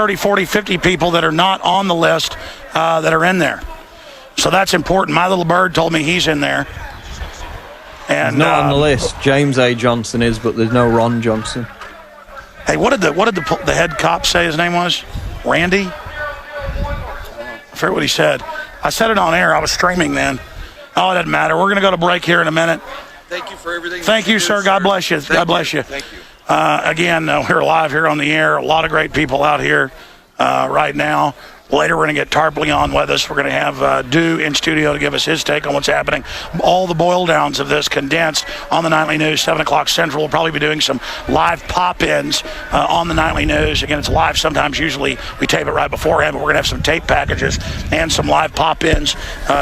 30, 40, 50 people that are not on the list that are in there. So that's important. My little bird told me he's in there. And he's not on the list. James A. Johnson is, but there's no Ron Johnson. Hey, what did the head cop say his name was? Randy? I forget what he said. I said it on air. I was streaming then. Oh, it doesn't matter. We're going to go to break here in a minute. Thank you for everything. Thank you, sir. God bless you. God bless you. Thank you. Again, we're live here on the air. A lot of great people out here right now. Later, we're going to get Tarpley on with us. We're going to have Dew in studio to give us his take on what's happening. All the boil downs of this condensed on the Nightly News, 7 o'clock Central. We'll probably be doing some live pop-ins on the Nightly News. Again, it's live sometimes. Usually we tape it right beforehand, but we're going to have some tape packages and some live pop-ins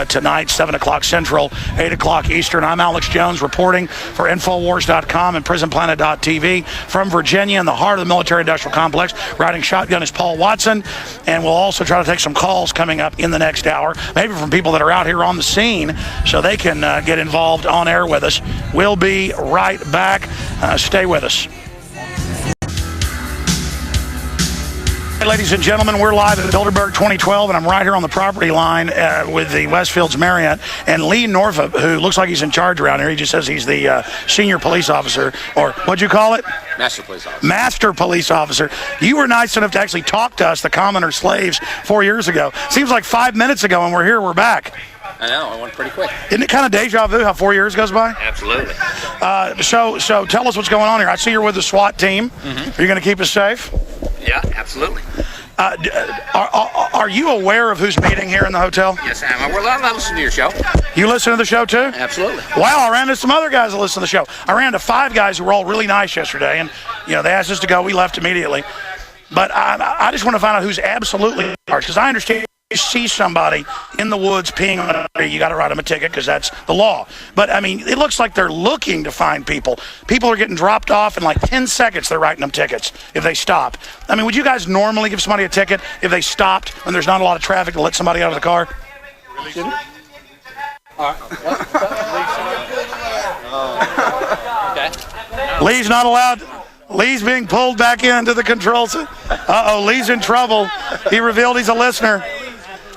tonight, 7 o'clock Central, 8 o'clock Eastern. I'm Alex Jones reporting for Infowars.com and Prisonplanet.tv from Virginia in the heart of the military-industrial complex. Riding shotgun is Paul Watson, and we'll also try to take some calls coming up in the next hour, maybe from people that are out here on the scene so they can get involved on air with us. We'll be right back. Stay with us. Hey, ladies and gentlemen, we're live at Bilderberg 2012, and I'm right here on the property line with the Westfields Marriott, and Lee Norfolk, who looks like he's in charge around here. He just says he's the senior police officer, or what'd you call it? Master police officer. Master police officer. You were nice enough to actually talk to us, the commoner slaves, 4 years ago. Seems like 5 minutes ago, and we're here, we're back. I know, it went pretty quick. Isn't it kind of deja vu how 4 years goes by? Absolutely. So tell us what's going on here. I see you're with the SWAT team. Mm-hmm. Are you going to keep us safe? Yeah, absolutely. Are you aware of who's meeting here in the hotel? Yes, I am. I listen to your show. You listen to the show too? Absolutely. Wow, I ran into some other guys that listen to the show. I ran into 5 guys who were all really nice yesterday, and they asked us to go. We left immediately. But I just want to find out who's absolutely charged, because I understand you see somebody in the woods peeing on a tree, you got to write them a ticket because that's the law. But, I mean, it looks like they're looking to find people. People are getting dropped off in like 10 seconds. They're writing them tickets if they stop. I mean, would you guys normally give somebody a ticket if they stopped when there's not a lot of traffic to let somebody out of the car? Lee's not allowed. Lee's being pulled back into the control center. Uh-oh, Lee's in trouble. He revealed he's a listener.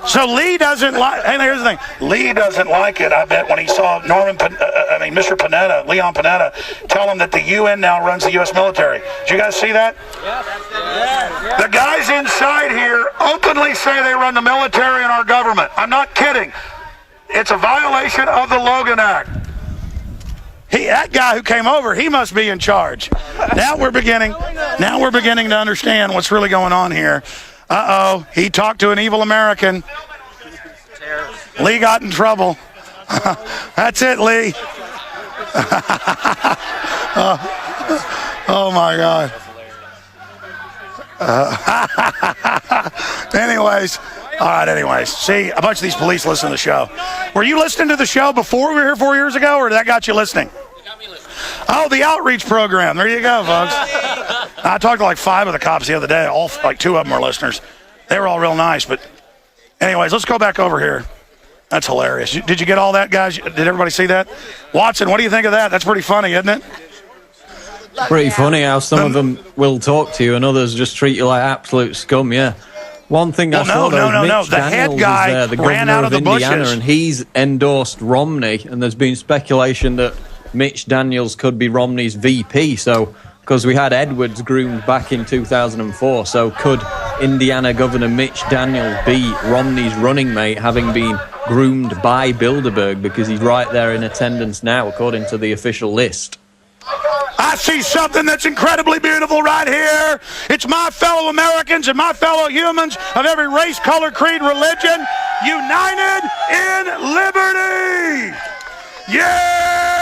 So Lee doesn't like, and here's the thing, Lee doesn't like it, I bet, when he saw Mr. Panetta, Leon Panetta, tell him that the UN now runs the U.S. military. Did you guys see that? Yeah. The guys inside here openly say they run the military and our government. I'm not kidding. It's a violation of the Logan Act. That guy who came over, he must be in charge. Now we're beginning to understand what's really going on here. Uh-oh, he talked to an evil American. Lee got in trouble. That's it, Lee. Oh my God. Anyways. See, a bunch of these police listen to the show. Were you listening to the show before we were here 4 years ago, or that got you listening? It got me listening. Oh, the outreach program. There you go, folks. I talked to like 5 of the cops the other day. Like 2 of them were listeners. They were all real nice. But anyways, let's go back over here. That's hilarious. Did you get all that, guys? Did everybody see that? Watson, what do you think of that? That's pretty funny, isn't it? Pretty funny how some of them will talk to you and others just treat you like absolute scum, yeah. One thing I saw, Mitch The head Daniels guy is the ran governor out of the Indiana, bushes. and he's endorsed Romney, and there's been speculation that Mitch Daniels could be Romney's VP, so because we had Edwards groomed back in 2004, so could Indiana Governor Mitch Daniels be Romney's running mate, having been groomed by Bilderberg, because he's right there in attendance now, according to the official list. I see something that's incredibly beautiful right here. It's my fellow Americans and my fellow humans of every race, color, creed, religion, united in liberty. Yeah!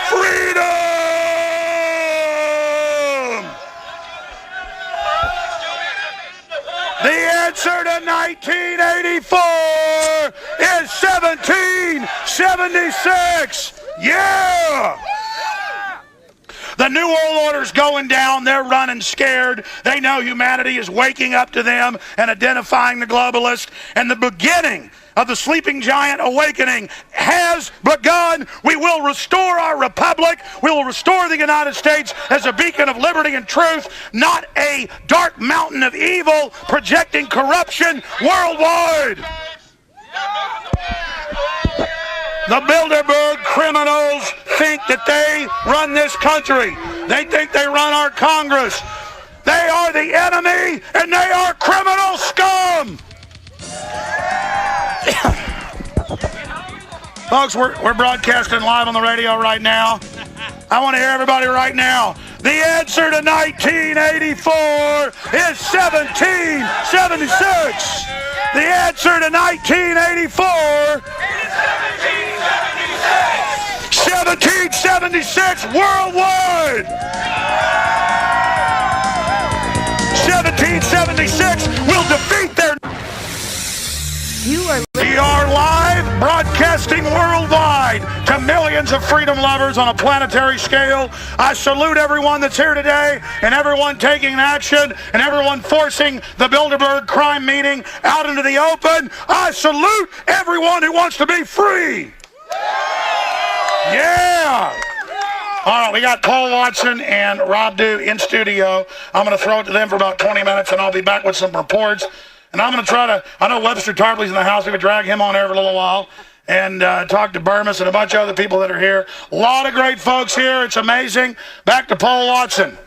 Freedom! The answer to 1984 is 1776. Yeah! The New World Order's going down. They're running scared. They know humanity is waking up to them and identifying the globalists. And the beginning of the sleeping giant awakening has begun. We will restore our republic. We will restore the United States as a beacon of liberty and truth, not a dark mountain of evil projecting corruption worldwide. The Bilderberg criminals think that they run this country. They think they run our Congress. They are the enemy, and they are criminal scum. Folks, we're broadcasting live on the radio right now. I want to hear everybody right now. The answer to 1984 is 1776. The answer to 1984 1776 worldwide. 1776 will defeat their... We are live, broadcasting worldwide to millions of freedom lovers on a planetary scale. I salute everyone that's here today and everyone taking action and everyone forcing the Bilderberg crime meeting out into the open. I salute everyone who wants to be free. Yeah. All right, we got Paul Watson and Rob Dew in studio. I'm going to throw it to them for about 20 minutes, and I'll be back with some reports. And I'm going to try to, I know Webster Tarpley's in the house. We would drag him on air for a little while and talk to Burmis and a bunch of other people that are here. A lot of great folks here. It's amazing. Back to Paul Watson.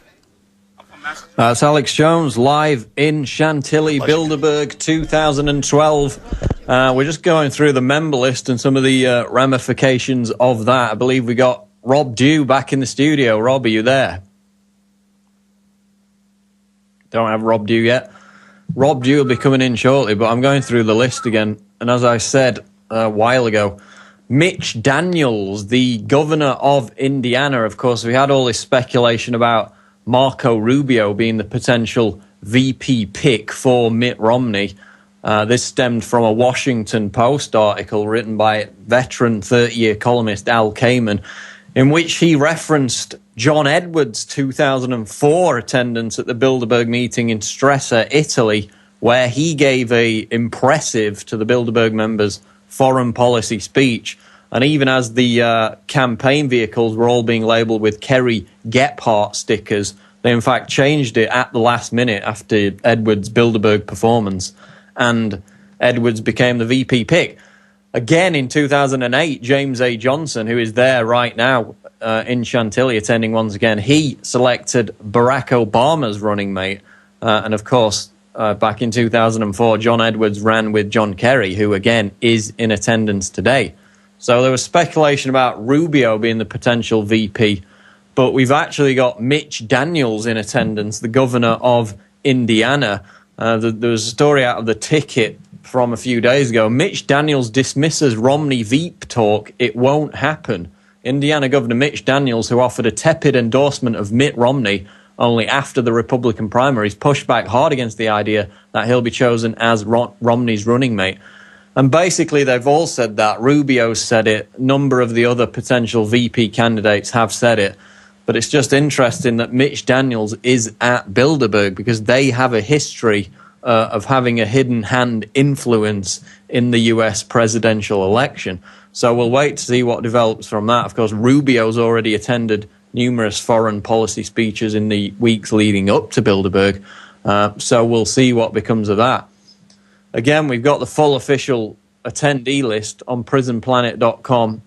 It's Alex Jones live in Chantilly, Bilderberg 2012. We're just going through the member list and some of the ramifications of that. I believe we got Rob Dew back in the studio. Rob, are you there? Don't have Rob Dew yet. Rob Dew will be coming in shortly, but I'm going through the list again. And as I said a while ago, Mitch Daniels, the governor of Indiana, of course, we had all this speculation about Marco Rubio being the potential VP pick for Mitt Romney. This stemmed from a Washington Post article written by veteran 30-year columnist Al Kamen, in which he referenced John Edwards' 2004 attendance at the Bilderberg meeting in Stresa, Italy, where he gave a impressive, to the Bilderberg members, foreign policy speech. And even as the campaign vehicles were all being labelled with Kerry Gephardt stickers, they in fact changed it at the last minute after Edwards' Bilderberg performance. And Edwards became the VP pick. Again, in 2008, James A. Johnson, who is there right now in Chantilly attending once again, he selected Barack Obama's running mate. And of course, back in 2004, John Edwards ran with John Kerry, who again is in attendance today. So there was speculation about Rubio being the potential VP, but we've actually got Mitch Daniels in attendance, the governor of Indiana. There was a story out of the Ticket from a few days ago. Mitch Daniels dismisses Romney Veep talk. It won't happen. Indiana Governor Mitch Daniels, who offered a tepid endorsement of Mitt Romney only after the Republican primaries, pushed back hard against the idea that he'll be chosen as Romney's running mate. And basically, they've all said that. Rubio's said it. A number of the other potential VP candidates have said it. But it's just interesting that Mitch Daniels is at Bilderberg because they have a history of having a hidden hand influence in the US presidential election. So we'll wait to see what develops from that. Of course, Rubio's already attended numerous foreign policy speeches in the weeks leading up to Bilderberg. So we'll see what becomes of that. Again, we've got the full official attendee list on prisonplanet.com.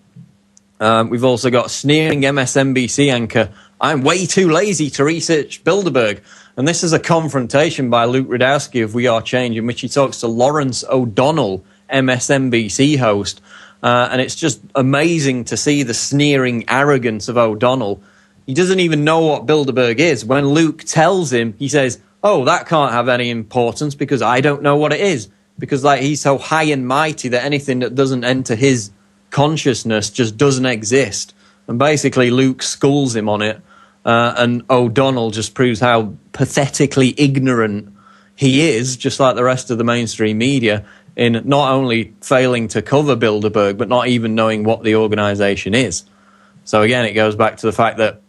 We've also got sneering MSNBC anchor, "I'm way too lazy to research Bilderberg." And this is a confrontation by Luke Rudowski of We Are Change, in which he talks to Lawrence O'Donnell, MSNBC host. And it's just amazing to see the sneering arrogance of O'Donnell. He doesn't even know what Bilderberg is. When Luke tells him, he says, "Oh, that can't have any importance because I don't know what it is." Because he's so high and mighty that anything that doesn't enter his consciousness just doesn't exist. And basically Luke schools him on it. And O'Donnell just proves how pathetically ignorant he is, just like the rest of the mainstream media, in not only failing to cover Bilderberg, but not even knowing what the organization is. So again, it goes back to the fact that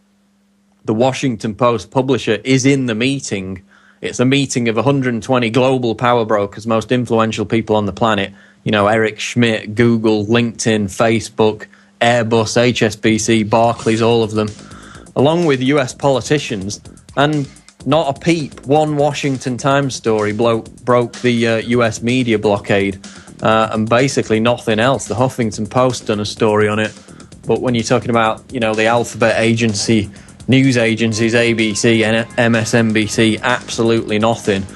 the Washington Post publisher is in the meeting. It's a meeting of 120 global power brokers, most influential people on the planet. Eric Schmidt, Google, LinkedIn, Facebook, Airbus, HSBC, Barclays, all of them, along with US politicians. And not a peep. One Washington Times story broke the US media blockade, and basically nothing else. The Huffington Post done a story on it. But when you're talking about, the alphabet agency, news agencies, ABC and MSNBC, absolutely nothing.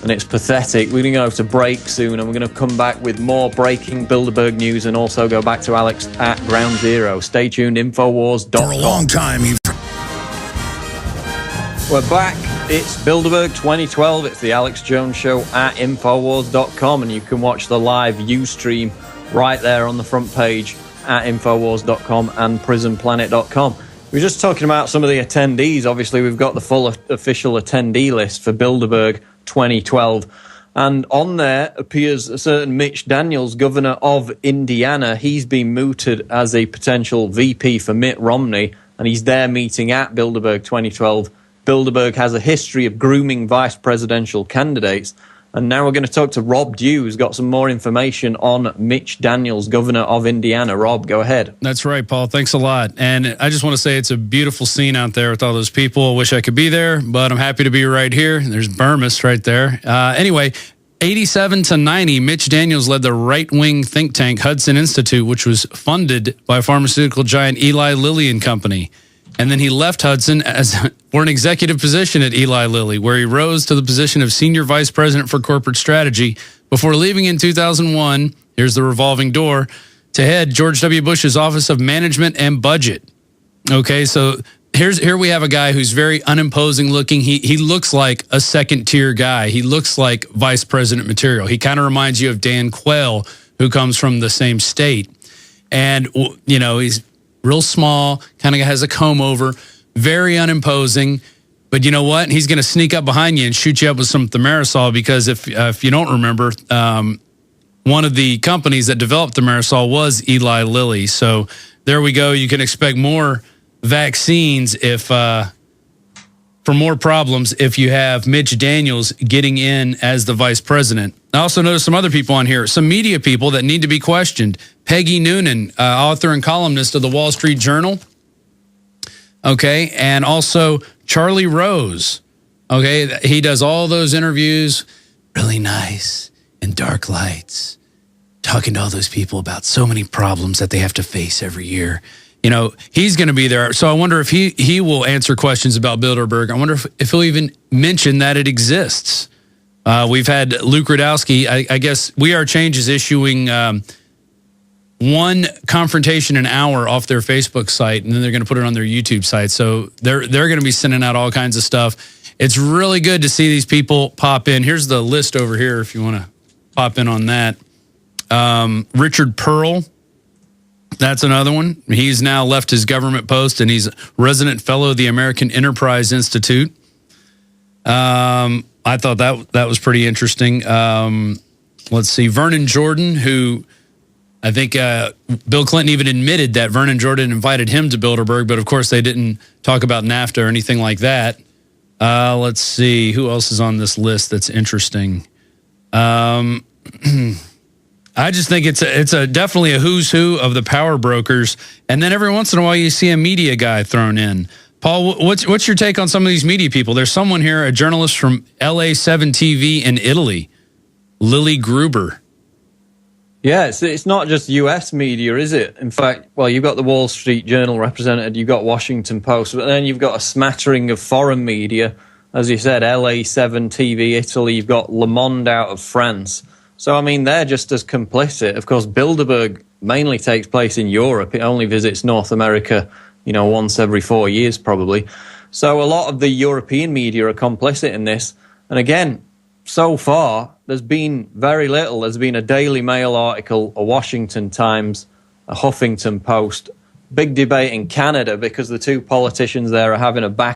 And it's pathetic. We're going to go to break soon, and we're going to come back with more breaking Bilderberg news and also go back to Alex at Ground Zero. Stay tuned, Infowars.com. For a long time, We're back. It's Bilderberg 2012. It's the Alex Jones Show at Infowars.com, and you can watch the live Ustream right there on the front page at Infowars.com and Prisonplanet.com. We were just talking about some of the attendees. Obviously, we've got the full official attendee list for Bilderberg 2012. And on there appears a certain Mitch Daniels, governor of Indiana. He's been mooted as a potential VP for Mitt Romney, and he's there meeting at Bilderberg 2012. Bilderberg has a history of grooming vice presidential candidates. And now we're going to talk to Rob Dew, who's got some more information on Mitch Daniels, governor of Indiana. Rob, go ahead. That's right, Paul. Thanks a lot. And I just want to say it's a beautiful scene out there with all those people. I wish I could be there, but I'm happy to be right here. There's Burmis right there. Anyway, 87 to 90, Mitch Daniels led the right-wing think tank Hudson Institute, which was funded by pharmaceutical giant Eli Lilly and Company. And then he left Hudson for an executive position at Eli Lilly, where he rose to the position of senior vice president for corporate strategy before leaving in 2001. Here's the revolving door to head George W. Bush's Office of Management and Budget. Okay, so here we have a guy who's very unimposing looking. He looks like a second tier guy. He looks like vice president material. He kind of reminds you of Dan Quayle, who comes from the same state. And, he's real small, kind of has a comb over, very unimposing. But you know what? He's going to sneak up behind you and shoot you up with some thimerosal, because if you don't remember, one of the companies that developed thimerosal was Eli Lilly. So there we go. You can expect more vaccines for more problems if you have Mitch Daniels getting in as the vice president. I also noticed some other people on here, some media people that need to be questioned. Peggy Noonan, author and columnist of the Wall Street Journal. Okay, and also Charlie Rose. Okay, he does all those interviews, really nice, in dark lights, talking to all those people about so many problems that they have to face every year. He's going to be there. So I wonder if he will answer questions about Bilderberg. I wonder if he'll even mention that it exists. We've had Luke Rudowski. I guess We Are Change is issuing one confrontation an hour off their Facebook site, and then they're going to put it on their YouTube site. So they're going to be sending out all kinds of stuff. It's really good to see these people pop in. Here's the list over here if you want to pop in on that. Richard Pearl. That's another one. He's now left his government post, and he's resident fellow of the American Enterprise Institute. I thought that was pretty interesting. Let's see. Vernon Jordan, who I think Bill Clinton even admitted that Vernon Jordan invited him to Bilderberg, but of course they didn't talk about NAFTA or anything like that. Let's see. Who else is on this list that's interesting? I just think it's definitely a who's who of the power brokers. And then every once in a while you see a media guy thrown in. Paul, what's your take on some of these media people? There's someone here, a journalist from TV.07 TV in Italy, Lily Gruber. Yeah, it's not just US media, is it? In fact, you've got the Wall Street Journal represented, you've got Washington Post, but then you've got a smattering of foreign media. As you said, LA7 TV, Italy, you've got Le Monde out of France. So, they're just as complicit. Of course, Bilderberg mainly takes place in Europe. It only visits North America, once every 4 years probably. So a lot of the European media are complicit in this. And again, so far, there's been very little. There's been a Daily Mail article, a Washington Times, a Huffington Post. Big debate in Canada because the two politicians there are having a back